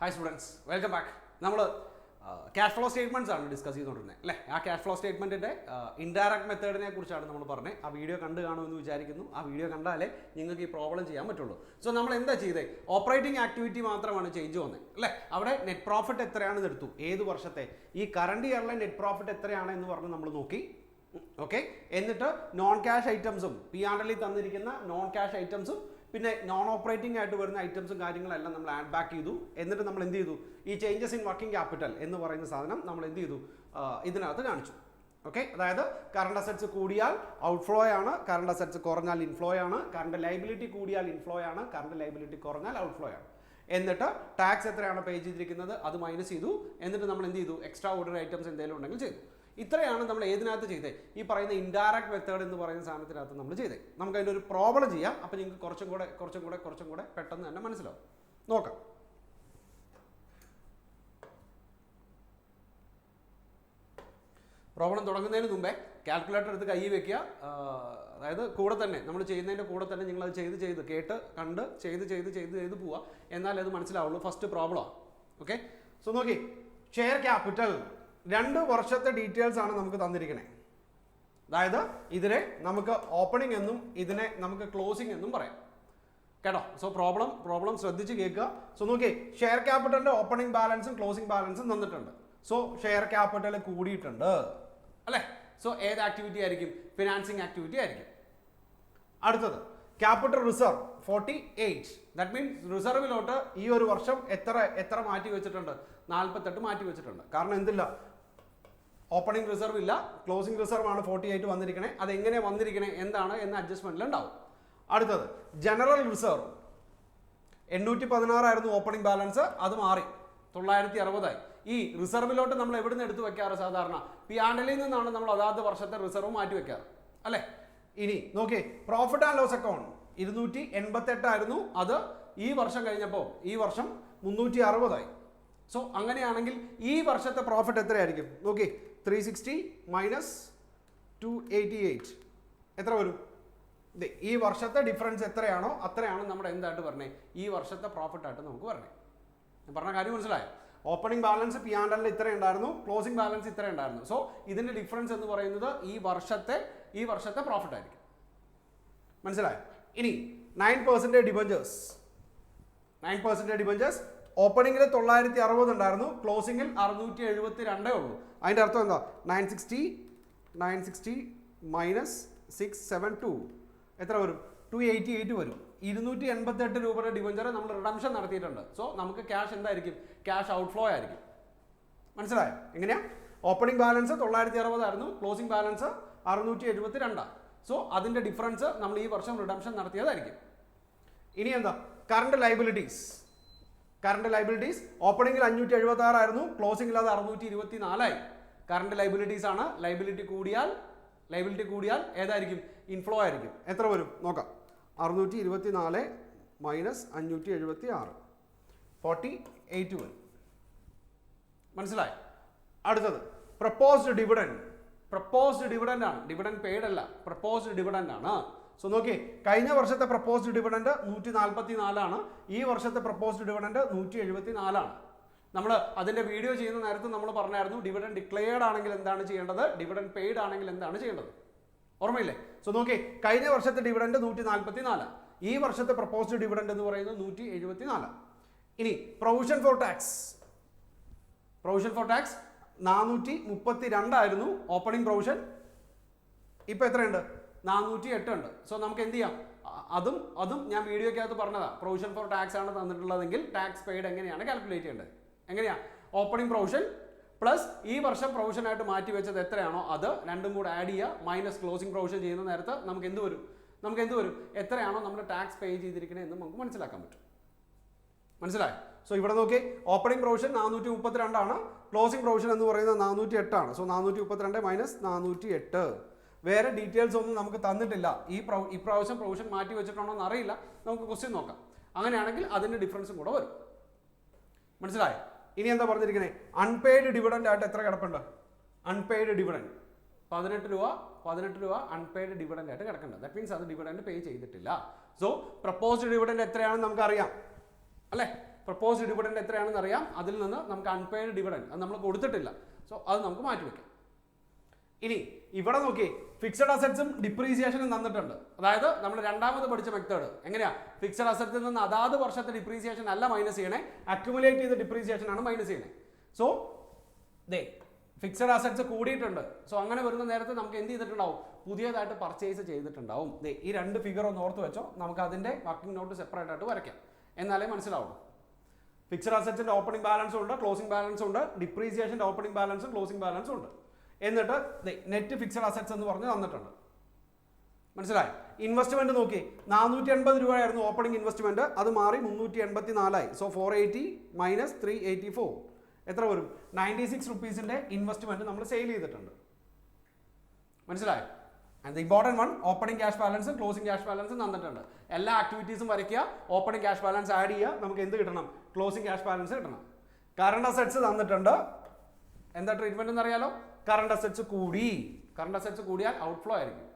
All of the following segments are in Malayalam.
Hi students, welcome back. നമ്മൾ ക്യാഷ് ഫ്ലോ സ്റ്റേറ്റ്മെൻറ്റ്സ് ആണ് ഡിസ്കസ് ചെയ്തുകൊണ്ടിരുന്നത് അല്ലേ. ആ ക്യാഷ് ഫ്ലോ സ്റ്റേറ്റ്മെൻറ്റിൻ്റെ ഇൻഡയറക്റ്റ് മെത്തേഡിനെ കുറിച്ചാണ് നമ്മൾ പറഞ്ഞത്. ആ വീഡിയോ കണ്ടു കാണുമെന്ന് വിചാരിക്കുന്നു. ആ വീഡിയോ കണ്ടാലേ നിങ്ങൾക്ക് ഈ പ്രോബ്ലം ചെയ്യാൻ പറ്റുള്ളൂ. സോ നമ്മൾ എന്താ ചെയ്തത്? ഓപ്പറേറ്റിംഗ് ആക്ടിവിറ്റി മാത്രമാണ് ചേഞ്ച് വന്നത് അല്ലേ. അവിടെ നെറ്റ് പ്രോഫിറ്റ് എത്രയാണെന്ന് എടുത്തു, ഏത് വർഷത്തെ, ഈ കറണ്ട് ഇയറിലെ നെറ്റ് പ്രോഫിറ്റ് എത്രയാണ് എന്ന് പറഞ്ഞ് നമ്മൾ നോക്കി. ഓക്കെ, എന്നിട്ട് നോൺ ക്യാഷ് ഐറ്റംസും P&L തന്നിരിക്കുന്ന നോൺ ക്യാഷ് ഐറ്റംസും പിന്നെ നോൺ ഓപ്പറേറ്റിംഗ് ആയിട്ട് വരുന്ന ഐറ്റംസും കാര്യങ്ങളെല്ലാം നമ്മൾ ആഡ് ബാക്ക് ചെയ്തു. എന്നിട്ട് നമ്മൾ എന്ത് ചെയ്തു, ഈ ചേഞ്ചസ് ഇൻ വർക്കിംഗ് ക്യാപിറ്റൽ എന്ന് പറയുന്ന സാധനം നമ്മൾ എന്ത് ചെയ്തു, ഇതിനകത്ത് കാണിച്ചു. ഓക്കെ, അതായത് കറണ്ട് അസറ്റ്സ് കൂടിയാൽ ഔട്ട്ഫ്ലോ ആണ്, കറണ്ട് അസറ്റ്സ് കുറഞ്ഞാൽ ഇൻഫ്ലോ ആണ്, കറണ്ട് ലൈബിലിറ്റി കൂടിയാൽ ഇൻഫ്ലോ ആണ്, കറണ്ട് ലൈബിലിറ്റി കുറഞ്ഞാൽ ഔട്ട്ഫ്ലോ ആണ്. എന്നിട്ട് ടാക്സ് എത്രയാണ് പേ ചെയ്തിരിക്കുന്നത് അത് മൈനസ് ചെയ്തു. എന്നിട്ട് നമ്മൾ എന്ത് ചെയ്തു, എക്സ്ട്രാ ഓർഡിനറി ഐറ്റംസ് എന്തെങ്കിലും ഉണ്ടെങ്കിൽ ചെയ്തു. ഇത്രയാണ് നമ്മൾ ഏതിനകത്ത് ചെയ്തത്, ഈ പറയുന്ന ഇൻഡയറക്റ്റ് മെത്തേഡ് എന്ന് പറയുന്ന സാധനത്തിനകത്ത് നമ്മൾ ചെയ്തത്. നമുക്ക് അതിൻ്റെ ഒരു പ്രോബ്ലം ചെയ്യാം. അപ്പോൾ നിങ്ങൾക്ക് കുറച്ചും കൂടെ പെട്ടെന്ന് തന്നെ മനസ്സിലാവും. നോക്കാം. പ്രോബ്ലം തുടങ്ങുന്നതിന് മുമ്പേ കാൽക്കുലേറ്റർ എടുത്ത് കൈ വെക്കുക. അതായത് കൂടെ തന്നെ നമ്മൾ ചെയ്യുന്നതിൻ്റെ കൂടെ തന്നെ നിങ്ങളത് ചെയ്ത് കേട്ട് കണ്ട് ചെയ്ത് പോവുക. എന്നാലേ അത് മനസ്സിലാവുള്ളൂ. ഫസ്റ്റ് പ്രോബ്ലമാണ്. ഓക്കെ, സോ നോക്കി, ഷെയർ ക്യാപിറ്റൽ 2 വർഷത്തെ ഡീറ്റെയിൽസ് ആണ് നമുക്ക് തന്നിരിക്കണേ. അതായത് ഇതിനെ നമുക്ക് ഓപ്പണിംഗ് എന്നും ഇതിനെ നമുക്ക് ക്ലോസിംഗ് എന്നും പറയാം കേട്ടോ. സോ പ്രോബ്ലം ശ്രദ്ധിച്ച് കേൾക്കുക. സോ നോക്കി, ഷെയർ ക്യാപിറ്റലിന്റെ ഓപ്പണിംഗ് ബാലൻസും ക്ലോസിംഗ് ബാലൻസും തന്നിട്ടുണ്ട്. സോ ഷെയർ ക്യാപിറ്റൽ കൂടിയിട്ടുണ്ട് അല്ലേ. സോ ഏത് ആക്ടിവിറ്റി ആയിരിക്കും? ഫിനാൻസിങ് ആക്ടിവിറ്റി ആയിരിക്കും. അടുത്തത് ക്യാപിറ്റൽ റിസർവ് 48. ദാറ്റ് മീൻസ് റിസർവിലോട്ട് ഈ ഒരു വർഷം എത്ര മാറ്റി വെച്ചിട്ടുണ്ട്? 48 മാറ്റി വെച്ചിട്ടുണ്ട്. കാരണം എന്തില്ല, ഓപ്പണിംഗ് റിസർവ് ഇല്ല, ക്ലോസിംഗ് റിസർവ് ആണ് 48 വന്നിരിക്കണേ. അതെങ്ങനെ വന്നിരിക്കണേ എന്താണ് എന്ന അഡ്ജസ്റ്റ്മെന്റിൽ ഉണ്ടാവും. അടുത്തത് ജനറൽ റിസർവ് 816 ആയിരുന്നു ഓപ്പണിംഗ് ബാലൻസ്, അത് മാറി 960 ആയി. ഈ റിസർവിലോട്ട് നമ്മൾ എവിടെ നിന്ന് എടുത്ത് വെക്കാറ്? സാധാരണ P&L നിന്നാണ് നമ്മൾ അതാത് വർഷത്തെ റിസർവ് മാറ്റി വെക്കാറ് അല്ലേ. ഇനി നോക്കിയേ, പ്രോഫിറ്റ് ആൻഡ് ലോസ് അക്കൗണ്ട് 288 ആയിരുന്നു, അത് ഈ വർഷം കഴിഞ്ഞപ്പോൾ ഈ വർഷം 360 ആയി. സോ അങ്ങനെയാണെങ്കിൽ ഈ വർഷത്തെ പ്രോഫിറ്റ് എത്രയായിരിക്കും? നോക്കി, 360 മൈനസ് 288 എത്ര വരും? ഈ വർഷത്തെ ഡിഫറൻസ് എത്രയാണോ അത്രയാണ് നമ്മുടെ എന്തായിട്ട് പറഞ്ഞത്, ഈ വർഷത്തെ പ്രോഫിറ്റ് ആയിട്ട് നമുക്ക് പറഞ്ഞത്. പറഞ്ഞ കാര്യം മനസ്സിലായോ? ഓപ്പണിംഗ് ബാലൻസ് P&L ഇത്ര ഉണ്ടായിരുന്നു, ക്ലോസിംഗ് ബാലൻസ് ഇത്ര ഉണ്ടായിരുന്നു. സോ ഇതിന്റെ ഡിഫറൻസ് എന്ന് പറയുന്നത് ഈ വർഷത്തെ പ്രോഫിറ്റ് ആയിരിക്കും. മനസ്സിലായോ? ഇനി 9% ഡിബഞ്ചേഴ്സ്. 9% ഡിബഞ്ചേഴ്സ് ഓപ്പണിംഗിൽ 960 ഉണ്ടായിരുന്നു, ക്ലോസിംഗിൽ 672 ഉള്ളൂ. അതിൻ്റെ അർത്ഥം എന്താ? 960 മൈനസ് 672 എത്ര വരും? 288 വരും. 288 രൂപയുടെ ഡിബഞ്ചർ നമ്മൾ റിഡംഷൻ നടത്തിയിട്ടുണ്ട്. സോ നമുക്ക് ക്യാഷ് എന്തായിരിക്കും? ക്യാഷ് ഔട്ട്ഫ്ലോ ആയിരിക്കും. മനസ്സിലായോ? എങ്ങനെയാ? ഓപ്പണിംഗ് ബാലൻസ് 960 ആയിരുന്നു, ക്ലോസിംഗ് ബാലൻസ് 672. സോ അതിൻ്റെ ഡിഫറൻസ് നമ്മൾ ഈ വർഷം റിഡംഷൻ നടത്തിയതായിരിക്കും. ഇനി എന്താ? കറണ്ട് ലൈബിലിറ്റീസ് ഓപ്പണിംഗിൽ 576 ആയിരുന്നു, ക്ലോസിംഗിൽ അത് 624 ആയി. കറണ്ട് ലൈബിലിറ്റീസ് ആണ്. ലൈബിലിറ്റി കൂടിയാൽ ഏതായിരിക്കും? ഇൻഫ്ലോ ആയിരിക്കും. എത്ര വരും നോക്കാം. 624 മൈനസ് 576 48 വരും. മനസ്സിലായി? അടുത്തത് പ്രപ്പോസ്ഡ് ഡിവിഡൻഡ് ആണ്. ഡിവിഡൻഡ് പെയ്ഡ് അല്ല, പ്രപ്പോസ്ഡ് ഡിവിഡൻഡ് ആണ്. സോ നോക്കി, കഴിഞ്ഞ വർഷത്തെ പ്രപ്പോസ്ഡ് ഡിവിഡൻഡ് 144 ആണ്, ഈ വർഷത്തെ പ്രപ്പോസ്ഡ് ഡിവിഡൻഡ് 174 ആണ്. നമ്മൾ അതിന്റെ വീഡിയോ ചെയ്യുന്ന നേരത്ത് നമ്മൾ പറഞ്ഞായിരുന്നു ഡിവിഡൻഡ് ഡിക്ലെയർഡ് ആണെങ്കിൽ എന്താണ് ചെയ്യേണ്ടത്, ഡിവിഡൻഡ് പെയ്ഡ് ആണെങ്കിൽ എന്താണ് ചെയ്യേണ്ടത്, ഓർമ്മയില്ലേ? സോ നോക്കി, കഴിഞ്ഞ വർഷത്തെ ഡിവിഡൻഡ് 144, ഈ വർഷത്തെ പ്രപ്പോസ്ഡ് ഡിവിഡൻഡ് എന്ന് പറയുന്നത് 174. ഇനി പ്രൊവിഷൻ ഫോർ ടാക്സ് 432 ആയിരുന്നു ഓപ്പണിംഗ് പ്രൊവിഷൻ, ഇപ്പൊ എത്രയുണ്ട്? 408 ഉണ്ട്. സോ നമുക്ക് എന്ത് ചെയ്യാം? അതും ഞാൻ വീഡിയോക്കകത്ത് പറഞ്ഞതാ. പ്രൊവിഷൻ ഫോർ ടാക്സ് ആണ് തന്നിട്ടുള്ളതെങ്കിൽ ടാക്സ് പെയ്ഡ് എങ്ങനെയാണ് കാൽക്കുലേറ്റ് ചെയ്യേണ്ടത്? എങ്ങനെയാ? ഓപ്പണിംഗ് പ്രൊവിഷൻ പ്ലസ് ഈ വർഷം പ്രൊവിഷൻ ആയിട്ട് മാറ്റി വെച്ചത് എത്രയാണോ അത് രണ്ടും കൂടെ ആഡ് ചെയ്യുക, മൈനസ് ക്ലോസിംഗ് പ്രൊവിഷൻ ചെയ്യുന്ന നേരത്ത് നമുക്ക് എന്ത് വരും? എത്രയാണോ നമ്മൾ ടാക്സ് പേ ചെയ്തിരിക്കുന്നത് എന്ന് നമുക്ക് മനസ്സിലാക്കാൻ പറ്റും. മനസ്സിലായോ? സോ ഇവിടെ നോക്കി, ഓപ്പണിംഗ് പ്രൊവിഷൻ 432 ആണ്, ക്ലോസിംഗ് പ്രൊവിഷൻ എന്ന് പറയുന്നത് 408 ആണ്. So 432 minus 408. വേറെ ഡീറ്റെയിൽസ് ഒന്നും നമുക്ക് തന്നിട്ടില്ല. ഇപ്രാവശ്യം പ്രൊവിഷൻ മാറ്റി വെച്ചിട്ടുണ്ടോ എന്ന് അറിയില്ല, നമുക്ക് ക്വസ്റ്റ്യൻ നോക്കാം. അങ്ങനെയാണെങ്കിൽ അതിന്റെ ഡിഫറൻസും കൂടെ വരും. മനസ്സിലായോ? ഇനി എന്താ പറഞ്ഞിരിക്കുന്നത്? അൺപെയ്ഡ് ഡിവിഡൻഡ് ആയിട്ട് എത്ര കിടപ്പുണ്ട്? അൺപെയ്ഡ് ഡിവിഡൻഡ് 18 രൂപ അൺപെയ്ഡ് ഡിവിഡൻഡ് ആയിട്ട് കിടക്കുന്നുണ്ട്. ദാറ്റ് മീൻസ് അത് ഡിവിഡൻഡ് പേ ചെയ്തിട്ടില്ല. സോ പ്രപ്പോസ്ഡ് ഡിവിഡൻഡ് എത്രയാണെന്ന് നമുക്ക് അറിയാം അല്ലേ. പ്രപ്പോസ്ഡ് ഡിവിഡൻഡ് എത്രയാണെന്ന് അറിയാം, അതിൽ നിന്ന് നമുക്ക് അൺപെയ്ഡ് ഡിവിഡൻഡ് അത് നമ്മൾ കൊടുത്തിട്ടില്ല, സോ അത് നമുക്ക് മാറ്റി വെക്കാം. ഇനി ഇവിടെ നോക്കി ഫിക്സഡ് അസറ്റ്സും ഡിപ്രീസിയേഷനും തന്നിട്ടുണ്ട്. അതായത് നമ്മൾ രണ്ടാമത് പഠിച്ച മെത്തേഡ് എങ്ങനെയാ, ഫിക്സഡ് അസറ്റിൽ നിന്ന് അതാത് വർഷത്തെ ഡിപ്രീസിയേഷൻ അല്ല മൈനസ് ചെയ്യണേ, അക്യുമുലേറ്റ് ചെയ്ത ഡിപ്രീസിയേഷൻ ആണ് മൈനസ് ചെയ്യണേ. സോ ദേ ഫിക്സഡ് അസറ്റ്സ് കൂടിയിട്ടുണ്ട്. സോ അങ്ങനെ വരുന്ന നേരത്തെ നമുക്ക് എന്ത് ചെയ്തിട്ടുണ്ടാവും, പുതിയതായിട്ട് പർച്ചേസ് ചെയ്തിട്ടുണ്ടാവും. ദേ ഈ രണ്ട് ഫിഗർ ഒന്ന് ഓർത്ത് വെച്ചോ, നമുക്ക് അതിന്റെ വർക്കിംഗ് നോട്ട് സെപ്പറേറ്റ് ആയിട്ട് വരയ്ക്കാം, എന്നാലേ മനസ്സിലാവുള്ളൂ. ഫിക്സഡ് അസറ്റ്സിന്റെ ഓപ്പണിംഗ് ബാലൻസും ഉണ്ട്, ക്ലോസിംഗ് ബാലൻസും ഉണ്ട്, ഡിപ്രീസിയേഷന്റെ ഓപ്പണിംഗ് ബാലൻസും ക്ലോസിംഗ് ബാലൻസും ഉണ്ട്. എന്നിട്ട് നെറ്റ് ഫിക്സഡ് അസറ്റ്സ് എന്ന് പറഞ്ഞ് തന്നിട്ടുണ്ട്. മനസ്സിലായി? ഇൻവെസ്റ്റ്മെന്റ് നോക്കി 480 രൂപയായിരുന്നു ഓപ്പണിംഗ് ഇൻവെസ്റ്റ്മെന്റ്, അത് മാറി 384 ആയി. സോ 480 മൈനസ് 384 എത്ര വരും, 96 റുപ്പീസിന്റെ ഇൻവെസ്റ്റ്മെന്റ് നമ്മൾ സെയിൽ ചെയ്തിട്ടുണ്ട്. മനസ്സിലായി? And the important one, opening cash ബാലൻസും ക്ലോസിംഗ് ക്യാഷ് ബാലൻസും തന്നിട്ടുണ്ട്. എല്ലാ ആക്ടിവിറ്റീസും വരയ്ക്കുക, ഓപ്പണിംഗ് ക്യാഷ് ബാലൻസ് ആഡ് ചെയ്യുക, നമുക്ക് എന്ത് കിട്ടണം, ക്ലോസിംഗ് ക്യാഷ് ബാലൻസ് കിട്ടണം. കറണ്ട് അസറ്റ്സ് തന്നിട്ടുണ്ട്, എന്താ ട്രീറ്റ്മെന്റ് എന്ന് അറിയാലോ, കറണ്ട് അസറ്റ്സ് കൂടി, കറണ്ട് അസറ്റ്സ് കൂടിയാൽ ഔട്ട്ഫ്ലോ ആയിരിക്കും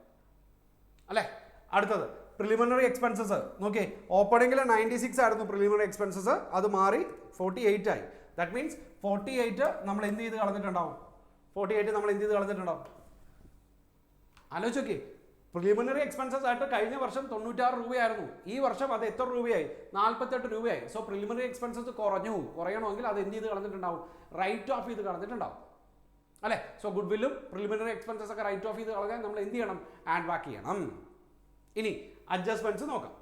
അല്ലേ. അടുത്തത് പ്രിലിമിനറി എക്സ്പെൻസസ് നോക്കിയേ, ഓപ്പണിംഗിൽ 96 ആയിരുന്നു പ്രിലിമിനറി എക്സ്പെൻസസ്, അത് മാറി 48 ആയി. ദാറ്റ് മീൻസ് 48 നമ്മൾ എന്ത് ചെയ്ത് കളഞ്ഞിട്ടുണ്ടാവും, 48 നമ്മൾ എന്ത് ചെയ്ത് കളഞ്ഞിട്ടുണ്ടാവും, ആലോചിച്ച് നോക്കി. പ്രിലിമിനറി എക്സ്പെൻസസ് ആയിട്ട് കഴിഞ്ഞ വർഷം 96 രൂപയായിരുന്നു, ഈ വർഷം അത് എത്ര രൂപയായി, 48 രൂപയായി. സോ പ്രിലിമിനറി എക്സ്പെൻസസ് കുറയണമെങ്കിൽ അത് എന്ത് ചെയ്ത് കളഞ്ഞിട്ടുണ്ടാവും, റൈറ്റ് ഓഫ് ചെയ്ത് കളഞ്ഞിട്ടുണ്ടാവും അല്ലേ. സോ ഗുഡ് വില്ലും പ്രിലിമിനറി എക്സ്പെൻസസ് ഒക്കെ റൈറ്റ് ഓഫ് ചെയ്ത് കളയാൻ നമ്മൾ എന്ത് ചെയ്യണം, ആഡ് ബാക്ക് ചെയ്യണം. ഇനി അഡ്ജസ്റ്റ്മെന്റ്സ് നോക്കാം.